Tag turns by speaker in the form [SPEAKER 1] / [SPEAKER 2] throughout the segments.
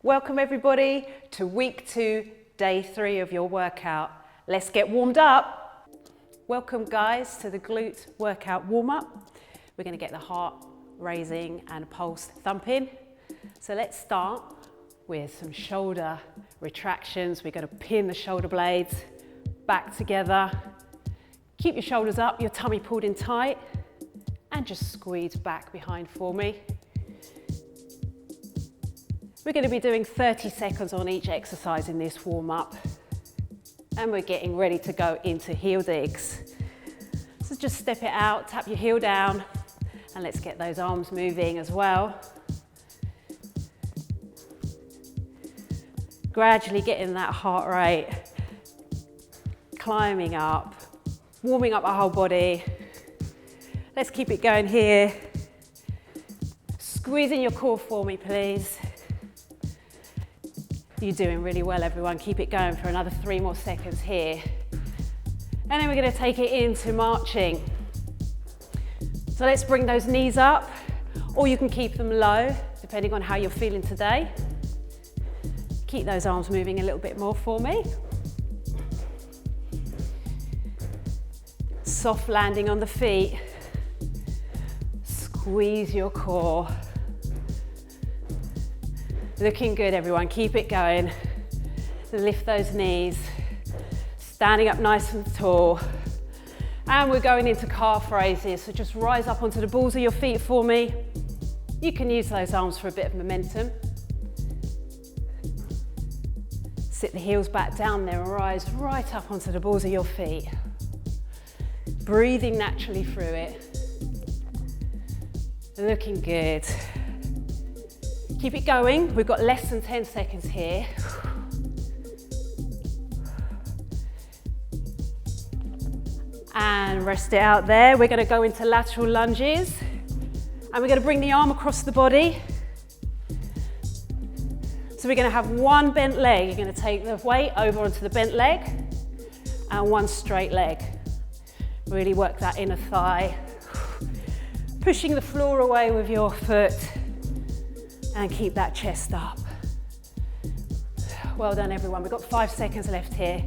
[SPEAKER 1] Welcome everybody to week 2, day 3 of your workout. Let's get warmed up. Welcome guys to the glute workout warm-up. We're going to get the heart raising and pulse thumping. So let's start with some shoulder retractions. We're going to pin the shoulder blades back together. Keep your shoulders up, your tummy pulled in tight, and just squeeze back behind for me. We're going to be doing 30 seconds on each exercise in this warm-up, and we're getting ready to go into heel digs. So just step it out, tap your heel down, and let's get those arms moving as well. Gradually getting that heart rate, climbing up, warming up our whole body. Let's keep it going here. Squeezing your core for me, please. You're doing really well, everyone. Keep it going for another 3 more seconds here. And then we're going to take it into marching. So let's bring those knees up, or you can keep them low, depending on how you're feeling today. Keep those arms moving a little bit more for me. Soft landing on the feet. Squeeze your core. Looking good, everyone. Keep it going. Lift those knees. Standing up nice and tall. And we're going into calf raises. So just rise up onto the balls of your feet for me. You can use those arms for a bit of momentum. Sit the heels back down there and rise right up onto the balls of your feet. Breathing naturally through it. Looking good. Keep it going. We've got less than 10 seconds here. And rest it out there. We're going to go into lateral lunges. And we're going to bring the arm across the body. So we're going to have one bent leg. You're going to take the weight over onto the bent leg and one straight leg. Really work that inner thigh. Pushing the floor away with your foot. And keep that chest up. Well done, everyone. We've got 5 seconds left here.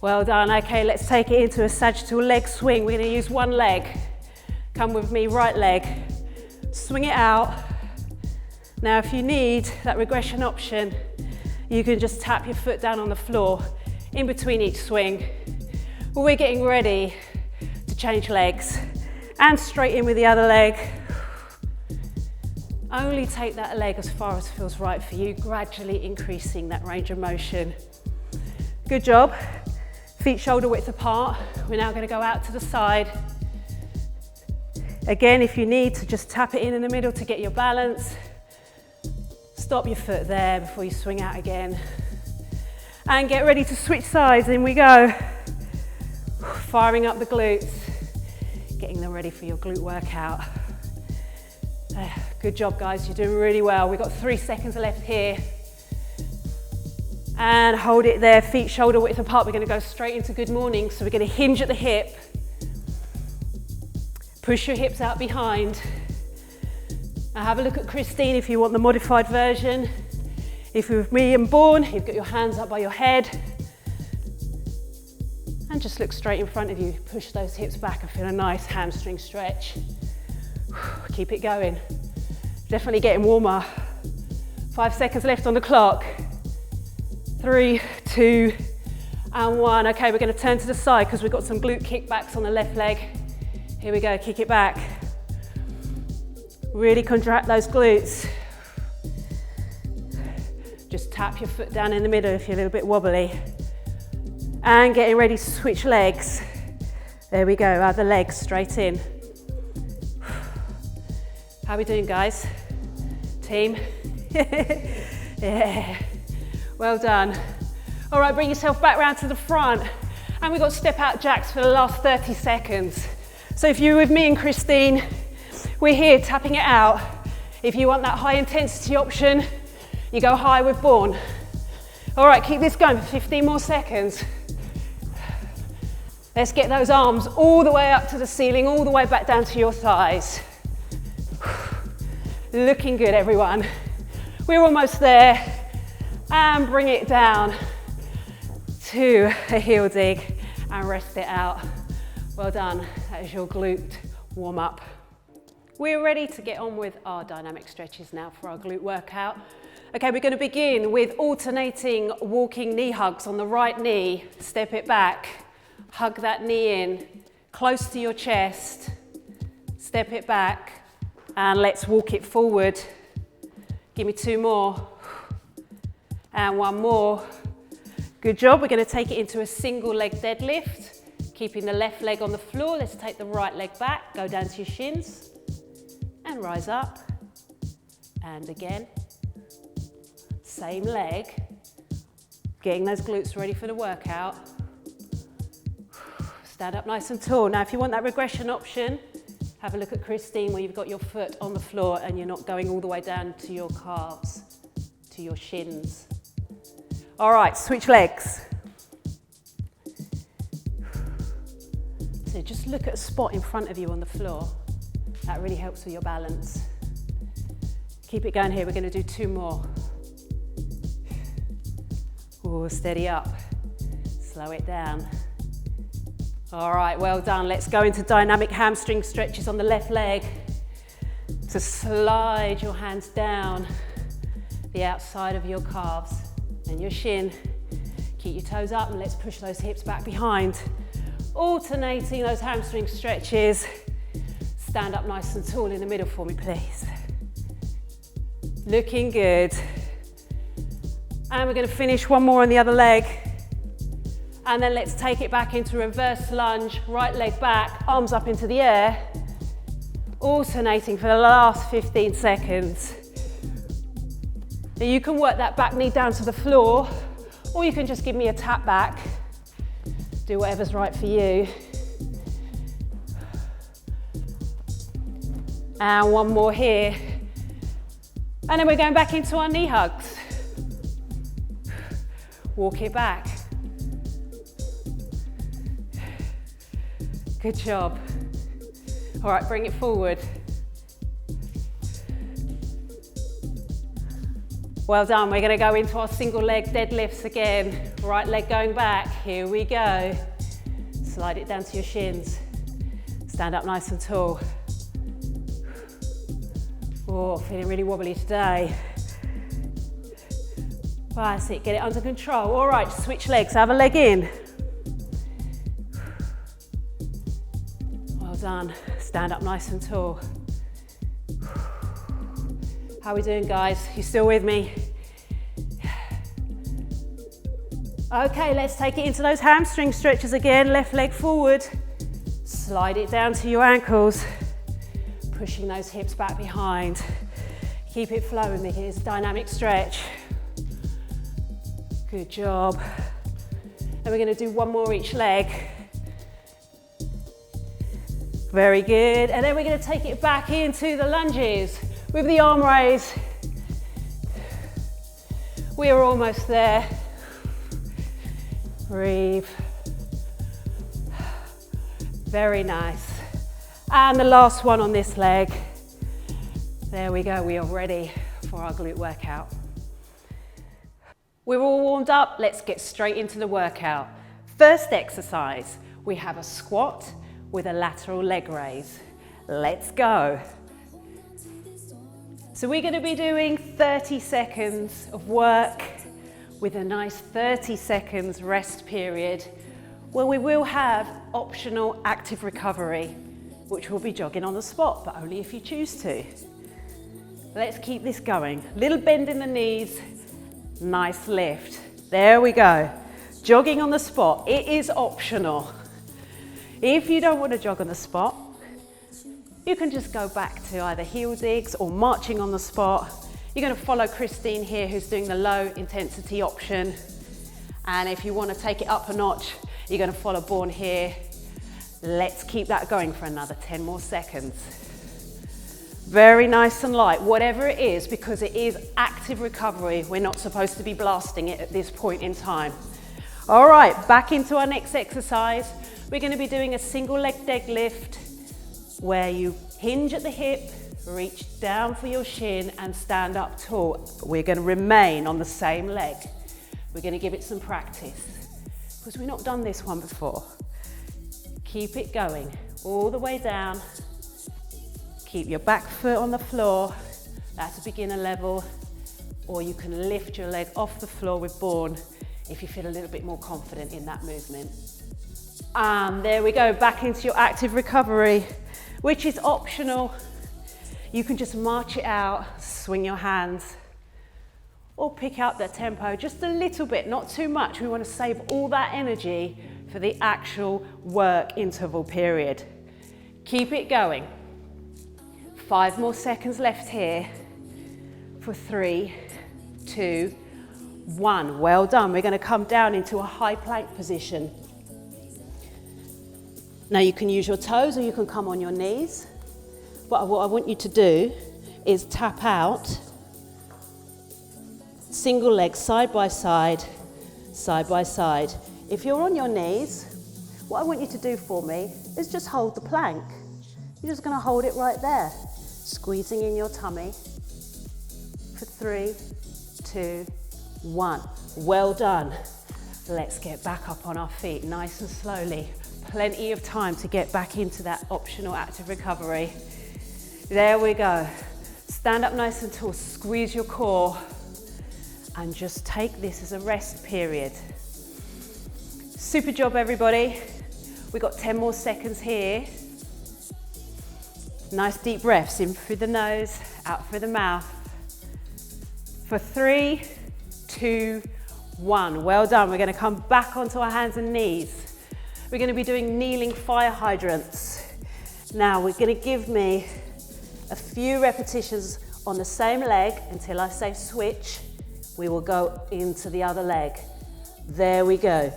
[SPEAKER 1] Well done. Okay, let's take it into a sagittal leg swing. We're going to use one leg. Come with me, right leg. Swing it out. Now, if you need that regression option, you can just tap your foot down on the floor in between each swing. But we're getting ready to change legs. And straight in with the other leg. Only take that leg as far as feels right for you, gradually increasing that range of motion. Good job. Feet shoulder width apart. We're now going to go out to the side. Again, if you need to just tap it in the middle to get your balance. Stop your foot there before you swing out again. And get ready to switch sides. In we go. Firing up the glutes. Getting them ready for your glute workout. Good job, guys. You're doing really well. We've got 3 seconds left here. And hold it there, feet shoulder width apart. We're going to go straight into good morning. So we're going to hinge at the hip. Push your hips out behind. Now have a look at Christine if you want the modified version. If you're with me and Born, you've got your hands up by your head. And just look straight in front of you. Push those hips back and feel a nice hamstring stretch. Keep it going. Definitely getting warmer. 5 seconds left on the clock. 3, 2, and 1. Okay, we're going to turn to the side because we've got some glute kickbacks on the left leg. Here we go, kick it back. Really contract those glutes. Just tap your foot down in the middle if you're a little bit wobbly. And getting ready to switch legs. There we go, other legs straight in. How are we doing, guys? Team? Yeah, well done. All right, bring yourself back round to the front. And we've got step out jacks for the last 30 seconds. So if you're with me and Christine, we're here tapping it out. If you want that high intensity option, you go high with Born. All right, keep this going for 15 more seconds. Let's get those arms all the way up to the ceiling, all the way back down to your thighs. Looking good, everyone. We're almost there. And bring it down to a heel dig and rest it out. Well done, that is your glute warm up. We're ready to get on with our dynamic stretches now for our glute workout. Okay, we're going to begin with alternating walking knee hugs on the right knee. Step it back, hug that knee in, close to your chest. Step it back, and let's walk it forward. Give me 2 more. And 1 more. Good job. We're going to take it into a single leg deadlift. Keeping the left leg on the floor. Let's take the right leg back. Go down to your shins. And rise up. And again. Same leg. Getting those glutes ready for the workout. Stand up nice and tall. Now, if you want that regression option, have a look at Christine where you've got your foot on the floor and you're not going all the way down to your calves, to your shins. All right, switch legs. So just look at a spot in front of you on the floor. That really helps with your balance. Keep it going here. We're going to do 2 more. Oh, steady up. Slow it down. All right, well done. Let's go into dynamic hamstring stretches on the left leg. To slide your hands down the outside of your calves and your shin. Keep your toes up and let's push those hips back behind. Alternating those hamstring stretches. Stand up nice and tall in the middle for me, please. Looking good. And we're going to finish 1 more on the other leg. And then let's take it back into reverse lunge, right leg back, arms up into the air. Alternating for the last 15 seconds. Now you can work that back knee down to the floor, or you can just give me a tap back. Do whatever's right for you. And 1 more here. And then we're going back into our knee hugs. Walk it back. Good job. All right, bring it forward. Well done. We're going to go into our single leg deadlifts again. Right leg going back. Here we go. Slide it down to your shins. Stand up nice and tall. Oh, feeling really wobbly today. That's it. Get it under control. All right, switch legs. Have a leg in. Well done. Stand up nice and tall. How are we doing, guys? You still with me? Okay, let's take it into those hamstring stretches again. Left leg forward. Slide it down to your ankles. Pushing those hips back behind. Keep it flowing, make it a dynamic stretch. Good job. And we're going to do 1 more each leg. Very good. And then we're going to take it back into the lunges with the arm raise. We are almost there. Breathe. Very nice. And the last one on this leg. There we go. We are ready for our glute workout. We're all warmed up. Let's get straight into the workout. First exercise, we have a squat with a lateral leg raise. Let's go. So we're going to be doing 30 seconds of work with a nice 30 seconds rest period where we will have optional active recovery, which will be jogging on the spot, but only if you choose to. Let's keep this going. Little bend in the knees, nice lift. There we go. Jogging on the spot, it is optional. If you don't want to jog on the spot, you can just go back to either heel digs or marching on the spot. You're going to follow Christine here, who's doing the low intensity option. And if you want to take it up a notch, you're going to follow Born here. Let's keep that going for another 10 more seconds. Very nice and light, whatever it is, because it is active recovery. We're not supposed to be blasting it at this point in time. All right, back into our next exercise. We're going to be doing a single leg deadlift where you hinge at the hip, Reach down for your shin and stand up tall. We're going to remain on the same leg. We're going to give it some practice because we've not done this one before. Keep it going all the way down. Keep your back foot on the floor. That's a beginner level. Or you can lift your leg off the floor with Born if you feel a little bit more confident in that movement. And there we go, back into your active recovery, which is optional. You can just march it out, swing your hands, or pick up the tempo just a little bit, not too much. We want to save all that energy for the actual work interval period. Keep it going. 5 more seconds left here for 3, 2, 1. Well done. We're going to come down into a high plank position. Now you can use your toes or you can come on your knees. But what I want you to do is tap out, single leg side by side, side by side. If you're on your knees, what I want you to do for me is just hold the plank. You're just going to hold it right there, squeezing in your tummy for 3, 2, 1. Well done. Let's get back up on our feet nice and slowly. Plenty of time to get back into that optional active recovery. There we go. Stand up nice and tall, squeeze your core, and just take this as a rest period. Super job, everybody. We've got 10 more seconds here. Nice deep breaths in through the nose, out through the mouth. For 3, 2, 1. Well done. We're going to come back onto our hands and knees. We're going to be doing kneeling fire hydrants. Now we're going to give me a few repetitions on the same leg until I say switch. We will go into the other leg. There we go.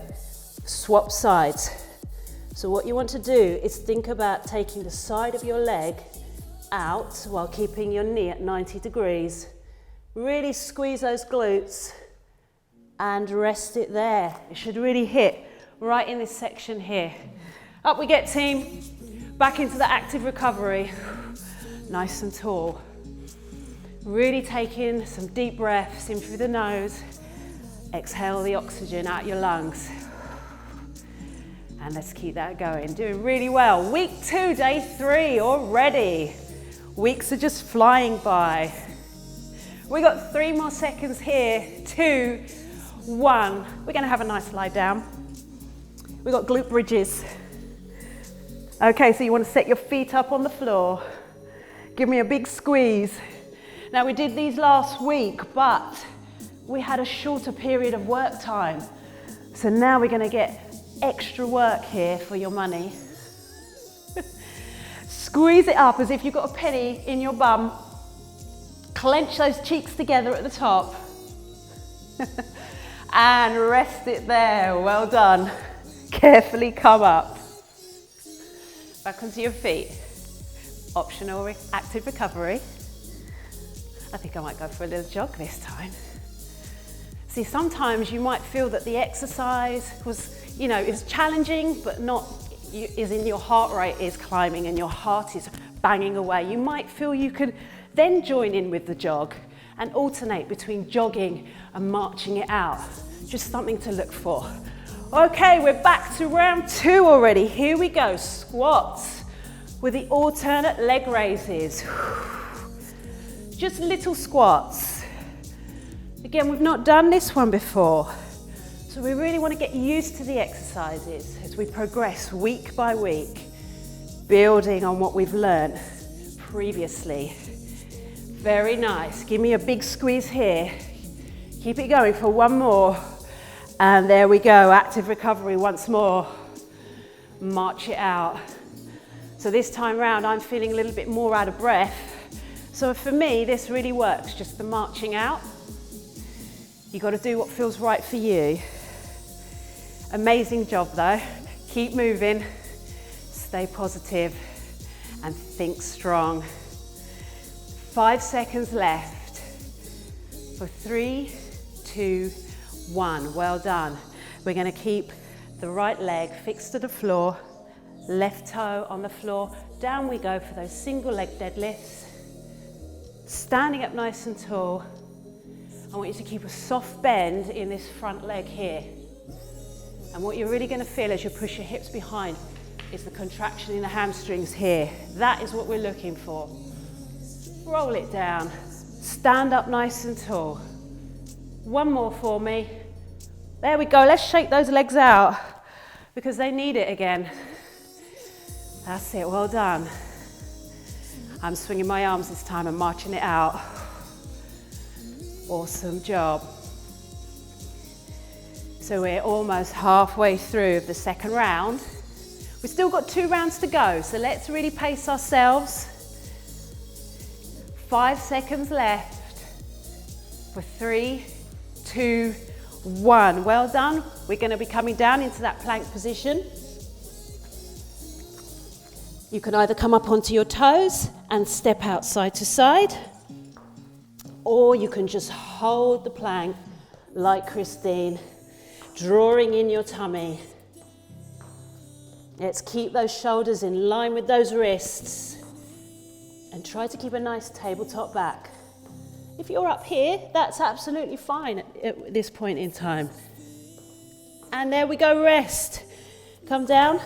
[SPEAKER 1] Swap sides. So what you want to do is think about taking the side of your leg out while keeping your knee at 90 degrees. Really squeeze those glutes and rest it there. It should really hit right in this section here. Up we get, team. Back into the active recovery. Nice and tall. Really take in some deep breaths in through the nose. Exhale the oxygen out your lungs. And let's keep that going. Doing really well. Week 2, day 3 already. Weeks are just flying by. We got 3 more seconds here. 2, 1. We're going to have a nice lie down. We've got glute bridges. Okay, so you want to set your feet up on the floor. Give me a big squeeze. Now we did these last week, but we had a shorter period of work time. So now we're going to get extra work here for your money. Squeeze it up as if you've got a penny in your bum. Clench those cheeks together at the top. And rest it there. Well done. Carefully come up. Back onto your feet. Optional active recovery. I think I might go for a little jog this time. See, sometimes you might feel that the exercise was, is challenging, but not is in your heart rate is climbing and your heart is banging away. You might feel you could then join in with the jog and alternate between jogging and marching it out. Just something to look for. Okay, we're back to round 2 already. Here we go, squats with the alternate leg raises. Just little squats. Again, we've not done this one before. So we really want to get used to the exercises as we progress week by week, building on what we've learned previously. Very nice. Give me a big squeeze here. Keep it going for 1 more. And there we go, active recovery once more. March it out. So this time round, I'm feeling a little bit more out of breath. So for me, this really works, just the marching out. You've got to do what feels right for you. Amazing job though. Keep moving, stay positive, and think strong. 5 seconds left. For 3, 2, 1. Well done. We're going to keep the right leg fixed to the floor, left toe on the floor. Down we go for those single leg deadlifts. Standing up nice and tall. I want you to keep a soft bend in this front leg here. And what you're really going to feel as you push your hips behind is the contraction in the hamstrings here. That is what we're looking for. Roll it down. Stand up nice and tall. One more for me. There we go. Let's shake those legs out because they need it again. That's it. Well done. I'm swinging my arms this time and marching it out. Awesome job. So we're almost halfway through the second round. We've still got 2 rounds to go, so let's really pace ourselves. 5 seconds left for 3, 2, 1. Well done. We're going to be coming down into that plank position. You can either come up onto your toes and step out side to side, or you can just hold the plank like Christine, drawing in your tummy. Let's keep those shoulders in line with those wrists and try to keep a nice tabletop back. If you're up here, that's absolutely fine at this point in time. And there we go, rest. Come down,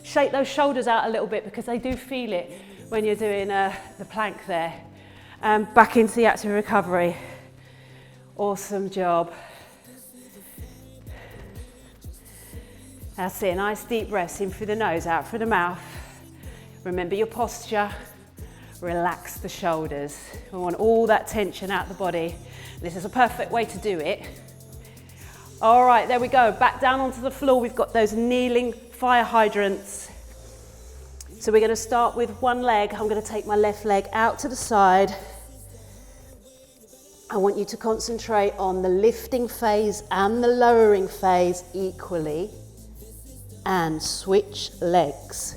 [SPEAKER 1] shake those shoulders out a little bit because they do feel it when you're doing the plank there. And back into the active recovery. Awesome job. That's it, nice deep breaths in through the nose, out through the mouth. Remember your posture. Relax the shoulders. We want all that tension out the body. This is a perfect way to do it. All right, there we go. Back down onto the floor. We've got those kneeling fire hydrants. So we're going to start with one leg. I'm going to take my left leg out to the side. I want you to concentrate on the lifting phase and the lowering phase equally. And switch legs.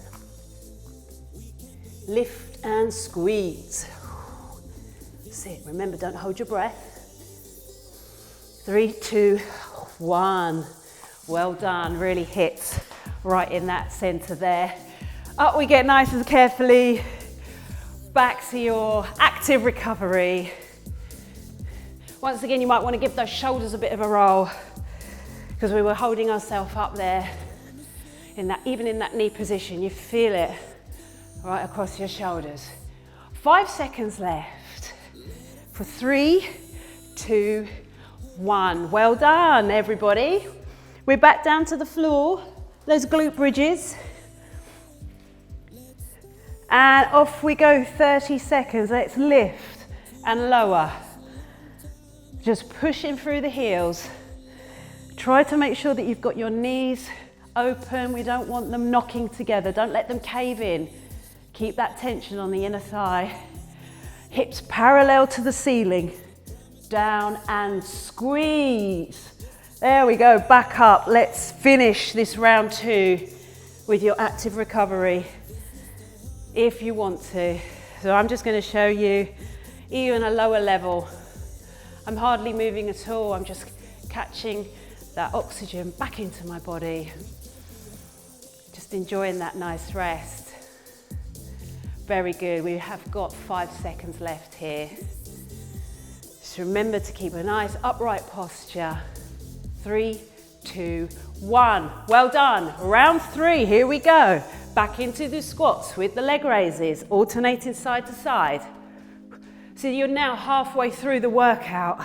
[SPEAKER 1] Lift and squeeze. Sit. Remember, don't hold your breath. 3, 2, 1. Well done. Really hit right in that center there. Up we get nice and carefully. Back to your active recovery. Once again, you might want to give those shoulders a bit of a roll because we were holding ourselves up there. Even in that knee position, you feel it right across your shoulders. 5 seconds left for 3, 2, 1. Well done, everybody. We're back down to the floor, those glute bridges. And off we go, 30 seconds. Let's lift and lower. Just pushing through the heels. Try to make sure that you've got your knees open. We don't want them knocking together. Don't let them cave in. Keep that tension on the inner thigh. Hips parallel to the ceiling. Down and squeeze. There we go, back up. Let's finish this round 2 with your active recovery if you want to. So I'm just going to show you even a lower level. I'm hardly moving at all. I'm just catching that oxygen back into my body. Just enjoying that nice rest. Very good. We have got 5 seconds left here. Just remember to keep a nice upright posture. 3, 2, 1. Well done. Round 3. Here we go. Back into the squats with the leg raises, alternating side to side. So you're now halfway through the workout.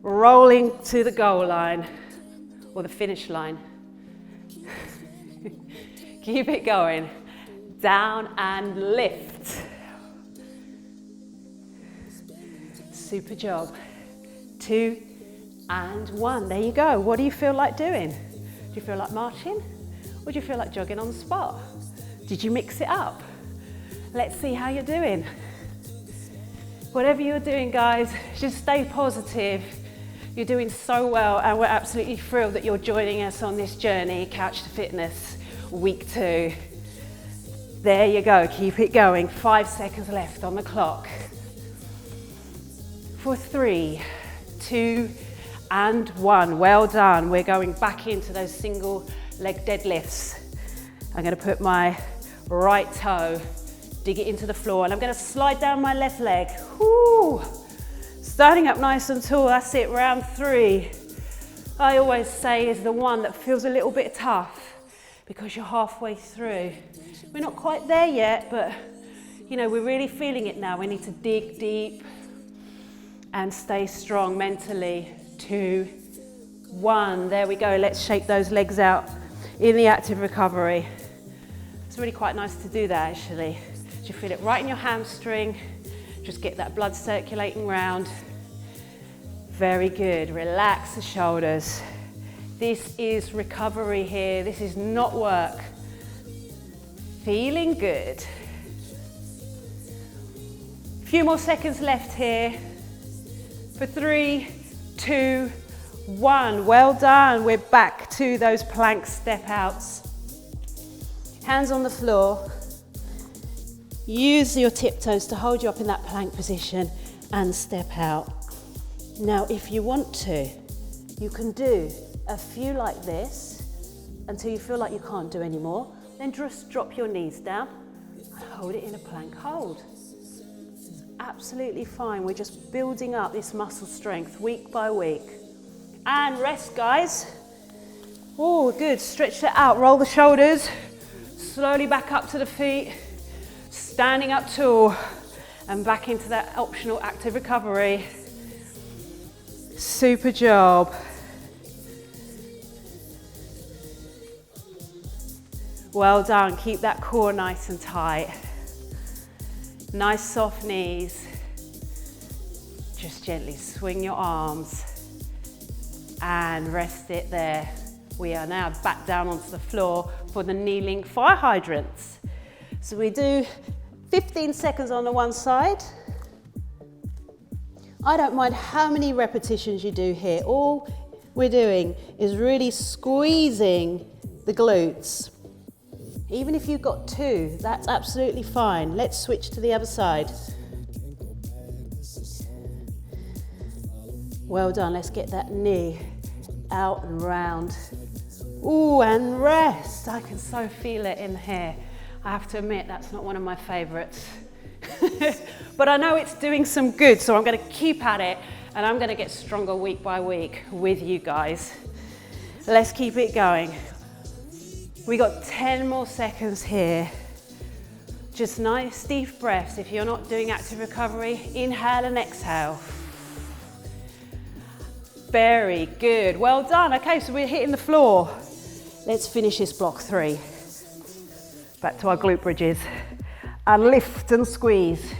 [SPEAKER 1] Rolling to the goal line or the finish line. Keep it going. Down and lift. Super job. 2 and 1. There you go. What do you feel like doing? Do you feel like marching? Or do you feel like jogging on the spot? Did you mix it up? Let's see how you're doing. Whatever you're doing, guys, just stay positive. You're doing so well, and we're absolutely thrilled that you're joining us on this journey, Couch to Fitness, week 2. There you go, keep it going. 5 seconds left on the clock. For 3, 2, and 1. Well done. We're going back into those single leg deadlifts. I'm going to put my right toe dig it into the floor. And I'm gonna slide down my left leg. Woo. Standing up nice and tall, that's it, round 3. I always say is the one that feels a little bit tough because you're halfway through. We're not quite there yet, but you know, we're really feeling it now. We need to dig deep and stay strong mentally. 2, 1, there we go. Let's shake those legs out in the active recovery. It's really quite nice to do that actually. You feel it right in your hamstring. Just get that blood circulating round. Very good, relax the shoulders. This is recovery here, this is not work. Feeling good. A few more seconds left here. For 3, 2, 1. Well done, we're back to those plank step outs. Hands on the floor. Use your tiptoes to hold you up in that plank position and step out. Now, if you want to, you can do a few like this until you feel like you can't do any more. Then just drop your knees down and hold it in a plank hold. It's absolutely fine. We're just building up this muscle strength week by week. And rest, guys. Oh, good. Stretch it out. Roll the shoulders. Slowly back up to the feet. Standing up tall and back into that optional active recovery. Super job. Well done. Keep that core nice and tight. Nice soft knees. Just gently swing your arms and rest it there. We are now back down onto the floor for the kneeling fire hydrants. So we do 15 seconds on the one side. I don't mind how many repetitions you do here. All we're doing is really squeezing the glutes. Even if you've got 2, that's absolutely fine. Let's switch to the other side. Well done, let's get that knee out and round. Ooh, and rest. I can so feel it in here. I have to admit, that's not one of my favorites. But I know it's doing some good, so I'm gonna keep at it and I'm gonna get stronger week by week with you guys. Let's keep it going. We got 10 more seconds here. Just nice deep breaths. If you're not doing active recovery, inhale and exhale. Very good, well done. Okay, so we're hitting the floor. Let's finish this block 3. Back to our glute bridges. And lift and squeeze.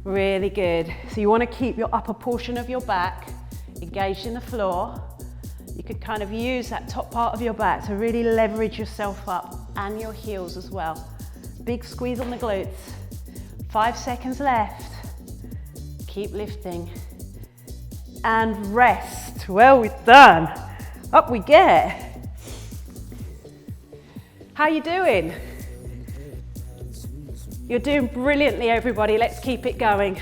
[SPEAKER 1] Really good. So you want to keep your upper portion of your back engaged in the floor. You could kind of use that top part of your back to really leverage yourself up and your heels as well. Big squeeze on the glutes. 5 seconds left. Keep lifting. And rest. Well done. Up we get. How you doing? You're doing brilliantly, everybody. Let's keep it going.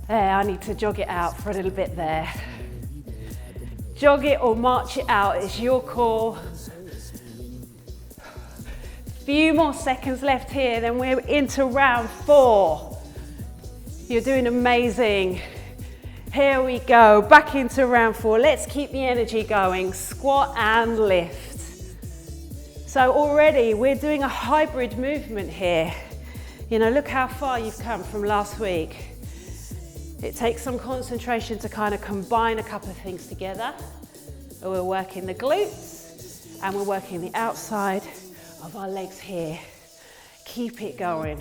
[SPEAKER 1] There, I need to jog it out for a little bit there. Jog it or march it out, it's your call. Few more seconds left here, then we're into round 4. You're doing amazing. Here we go, back into round 4. Let's keep the energy going. Squat and lift. So already we're doing a hybrid movement here. You know, look how far you've come from last week. It takes some concentration to kind of combine a couple of things together. We're working the glutes and we're working the outside of our legs here. Keep it going.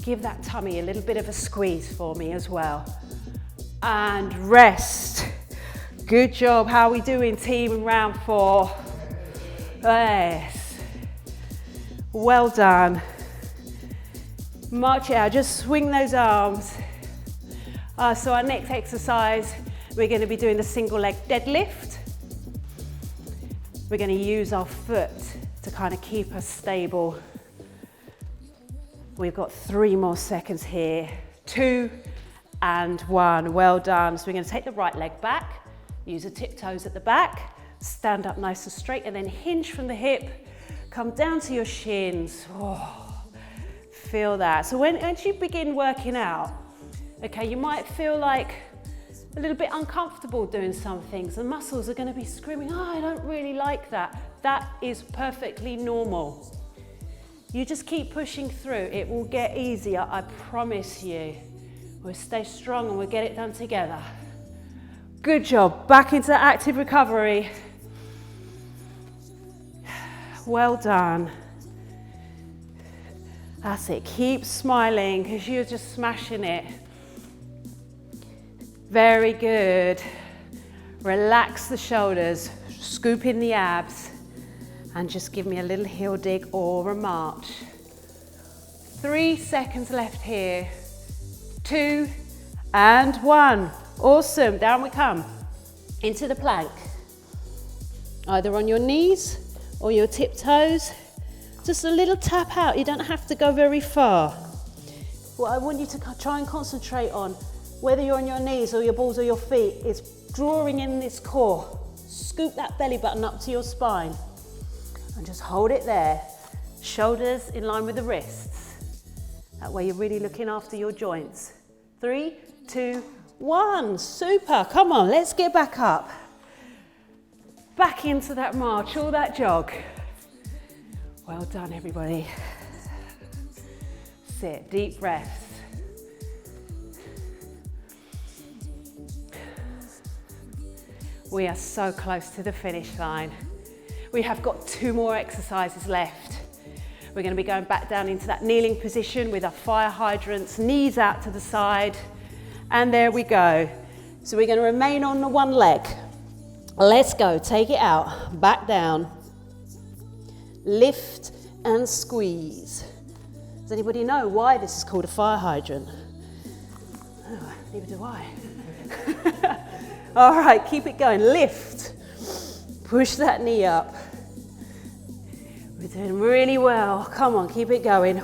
[SPEAKER 1] Give that tummy a little bit of a squeeze for me as well. And rest. Good job. How are we doing, team, in round 4? Yes. Well done. March it out, just swing those arms. So our next exercise, we're going to be doing the single leg deadlift. We're going to use our foot to kind of keep us stable. We've got 3 more seconds here. 2 and 1. Well done. So we're going to take the right leg back, use the tiptoes at the back, stand up nice and straight, and then hinge from the hip come down to your shins. Oh, feel that. So as you begin working out, okay, you might feel like a little bit uncomfortable doing some things. The muscles are going to be screaming, oh, I don't really like that. That is perfectly normal. You just keep pushing through. It will get easier, I promise you. We'll stay strong and we'll get it done together. Good job. Back into active recovery. Well done. That's it. Keep smiling because you're just smashing it. Very good. Relax the shoulders, scoop in the abs, and just give me a little heel dig or a march. 3 seconds left here. 2 and 1. Awesome. Down we come. Into the plank. Either on your knees or your tiptoes. Just a little tap out. You don't have to go very far. What I want you to try and concentrate on, whether you're on your knees or your balls or your feet, is drawing in this core. Scoop that belly button up to your spine and just hold it there. Shoulders in line with the wrists. That way you're really looking after your joints. 3, 2, 1. Super. Come on, let's get back up. Back into that march, all that jog. Well done, everybody. Sit, deep breaths. We are so close to the finish line. We have got 2 more exercises left. We're going to be going back down into that kneeling position with our fire hydrants, knees out to the side. And there we go. So we're going to remain on the one leg. Let's go. Take it out. Back down. Lift and squeeze. Does anybody know why this is called a fire hydrant? Oh, neither do I. All right, keep it going. Lift. Push that knee up. We're doing really well. Come on, keep it going.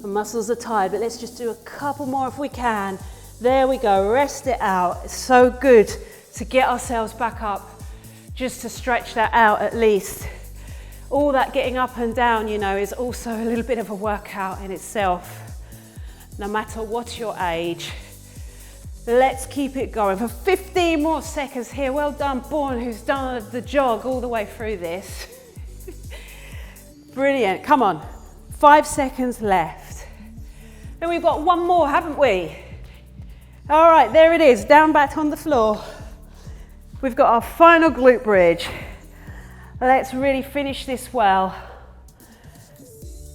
[SPEAKER 1] The muscles are tired, but let's just do a couple more if we can. There we go. Rest it out. It's so good to get ourselves back up, just to stretch that out at least. All that getting up and down, you know, is also a little bit of a workout in itself, no matter what your age. Let's keep it going for 15 more seconds here. Well done, Bourne, who's done the jog all the way through this. Brilliant. Come on. 5 seconds left. Then we've got one more, haven't we? All right, there it is. Down back on the floor. We've got our final glute bridge. Let's really finish this well.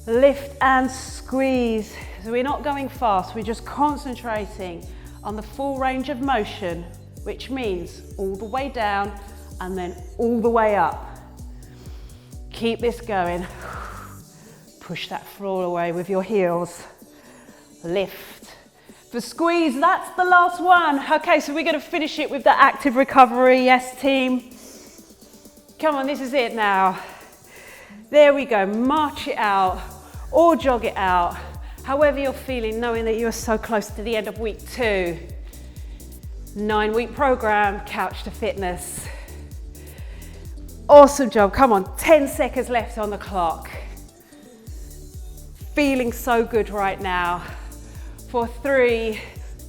[SPEAKER 1] Lift and squeeze. So we're not going fast, we're just concentrating on the full range of motion, which means all the way down and then all the way up. Keep this going. Push that floor away with your heels. Lift. For squeeze, that's the last one. Okay, so we're going to finish it with the active recovery. Yes, team. Come on, this is it now. There we go. March it out or jog it out. However you're feeling, knowing that you're so close to the end of week 2. 9-week program, Couch to Fitness. Awesome job. Come on, 10 seconds left on the clock. Feeling so good right now. For 3,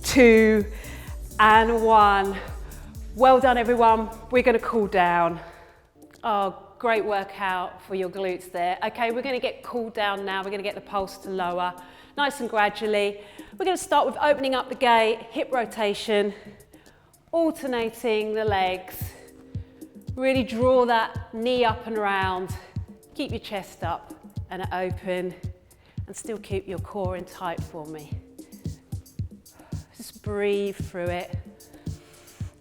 [SPEAKER 1] 2, and 1. Well done, everyone. We're going to cool down. Oh, great workout for your glutes there. Okay, we're going to get cooled down now. We're going to get the pulse to lower, nice and gradually. We're going to start with opening up the gate, hip rotation, alternating the legs. Really draw that knee up and round. Keep your chest up and open, and still keep your core in tight for me. Just breathe through it.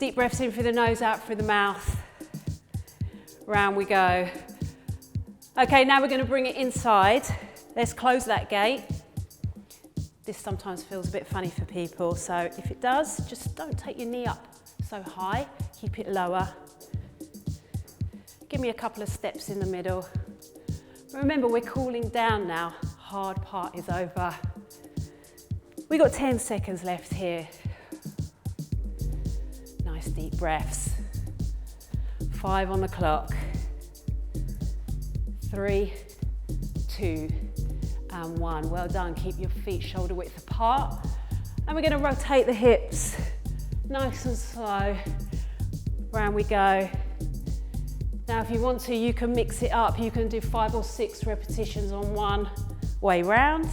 [SPEAKER 1] Deep breaths in through the nose, out through the mouth. Round we go. Okay, now we're going to bring it inside. Let's close that gate. This sometimes feels a bit funny for people, so if it does, just don't take your knee up so high. Keep it lower. Give me a couple of steps in the middle. Remember, we're cooling down now. Hard part is over. We've got 10 seconds left here. Nice deep breaths. 5 on the clock. 3, 2, and 1. Well done. Keep your feet shoulder width apart. And we're going to rotate the hips nice and slow. Round we go. Now if you want to, you can mix it up. You can do 5 or 6 repetitions on one way round,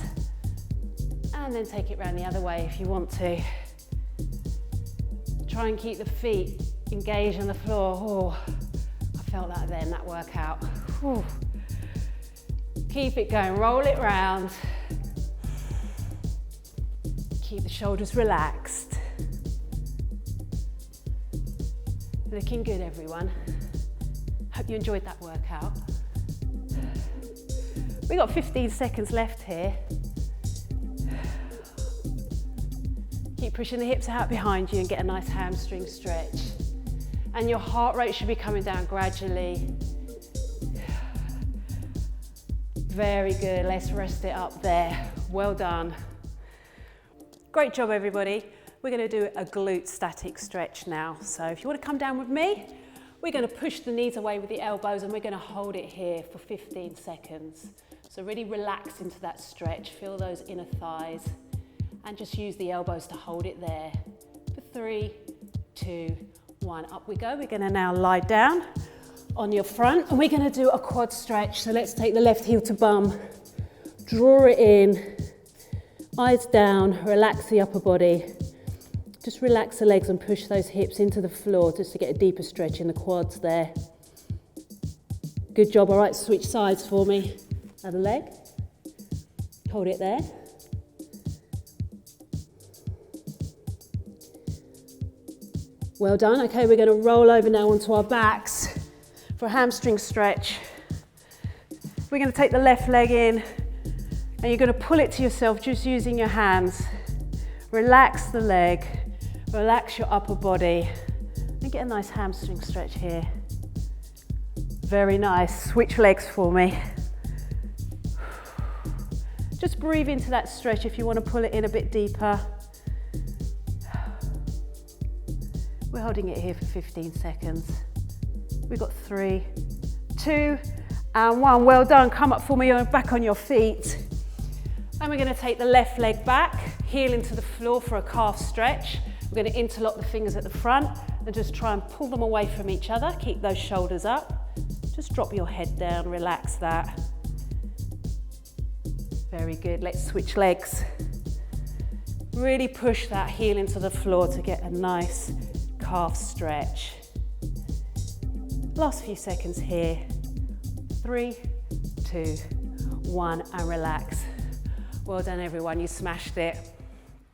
[SPEAKER 1] and then take it round the other way if you want to. Try and keep the feet engaged on the floor. Oh, I felt that then, that workout. Whew. Keep it going, roll it round. Keep the shoulders relaxed. Looking good, everyone. Hope you enjoyed that workout. We've got 15 seconds left here. Keep pushing the hips out behind you and get a nice hamstring stretch. And your heart rate should be coming down gradually. Very good, let's rest it up there. Well done. Great job, everybody. We're going to do a glute static stretch now. So if you want to come down with me, we're going to push the knees away with the elbows and we're going to hold it here for 15 seconds. So really relax into that stretch, feel those inner thighs, and just use the elbows to hold it there. For 3, 2, 1, up we go. We're going to now lie down on your front and we're going to do a quad stretch. So let's take the left heel to bum, draw it in, eyes down, relax the upper body. Just relax the legs and push those hips into the floor just to get a deeper stretch in the quads there. Good job. All right, switch sides for me. Other leg. Hold it there. Well done. Okay, we're going to roll over now onto our backs for a hamstring stretch. We're going to take the left leg in and you're going to pull it to yourself just using your hands. Relax the leg, relax your upper body, and get a nice hamstring stretch here. Very nice. Switch legs for me. Just breathe into that stretch if you want to pull it in a bit deeper. We're holding it here for 15 seconds. We've got 3, 2, and 1. Well done. Come up for me, back on your feet. And we're going to take the left leg back, heel into the floor for a calf stretch. We're going to interlock the fingers at the front and just try and pull them away from each other. Keep those shoulders up. Just drop your head down, relax that. Very good. Let's switch legs. Really push that heel into the floor to get a nice calf stretch. Last few seconds here. 3, 2, 1, and relax. Well done, everyone. You smashed it.